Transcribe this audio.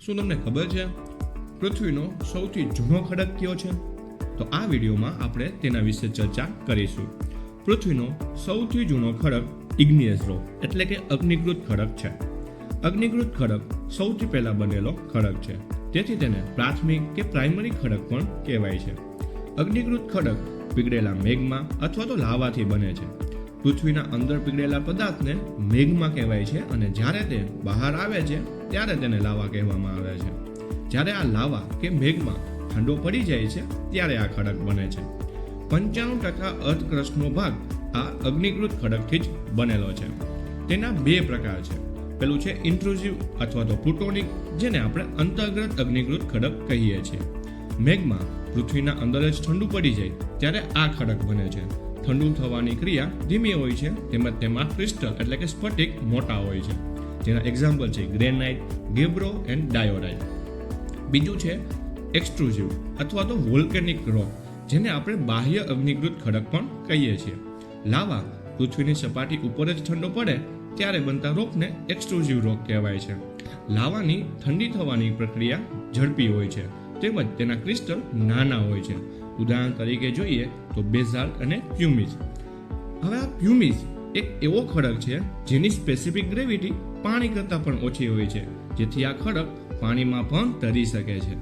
શું તમને ખબર છે પૃથ્વીનો સૌથી જૂનો ખડક કયો છે? તો આ વિડીયોમાં આપણે તેના વિશે ચર્ચા કરીશું. પૃથ્વીનો સૌથી જૂનો ખડક ઇગ્નિયસ રોક એટલે કે અગ્નિકૃત ખડક છે. અગ્નિકૃત ખડક સૌથી પહેલા બનેલો ખડક છે, તેથી તેને પ્રાથમિક કે પ્રાઇમરી ખડક પણ કહેવાય છે. અગ્નિકૃત ખડક પીગળેલા મેગ્મા અથવા તો લાવાથી બને છે. પૃથ્વીના અંદર પીગળેલા પદાર્થને મેગ્મા કહેવાય છે અને જ્યારે તે બહાર આવે છે ત્યારે તેને લાવા કહેવામાં આવે છે. જ્યારે આ લાવા કે મેગ્મા ઠંડો પડી જાય છે ત્યારે આ ખડક બને છે. 95% અર્થક્રસ્ટનો ભાગ આ અગ્નિકૃત ખડકથી જ બનેલો છે. તેના બે પ્રકાર છે. પેલું છે ઇન્ટ્રુઝિવ અથવા તો પ્લુટોનિક, જેને આપણે અંતર્ગત અગ્નિકૃત ખડક કહીએ છીએ. મેગ્મા પૃથ્વીના અંદર જ ઠંડુ પડી જાય ત્યારે આ ખડક બને છે. ઠંડુ થવાની ક્રિયા ધીમી હોય છે, તેમજ તેમાં ક્રિસ્ટલ એટલે કે સ્ફટિક મોટા હોય છે. જેના એક્ઝામ્પલ છે ગ્રેનાઇટ, ગેબ્રો એન્ડ ડાયોરાઇટ. બીજું છે એક્સટ્રુઝિવ અથવા તો વોલ્કેનિક રોક, જેને આપણે બાહ્ય અગ્નિકૃત ખડક પણ કહીએ છીએ. લાવા પૃથ્વીની સપાટી ઉપર જ ઠંડો પડે ત્યારે બનતા રોકને એક્સટ્રુઝિવ રોક કહેવાય છે. લાવાની ઠંડી થવાની પ્રક્રિયા ઝડપી હોય છે, તેમજ તેના ક્રિસ્ટલ નાના હોય છે. ઉદાહરણ તરીકે જોઈએ તો બેઝાલ્ટ અને પ્યુમિસ. હવે આ પ્યુમિસ એક એવો ખડક છે જેની સ્પેસિફિક ગ્રેવિટી પાણી કરતાં પણ ઓછી હોય છે, જેથી આ ખડક પાણીમાં પણ તરી શકે છે.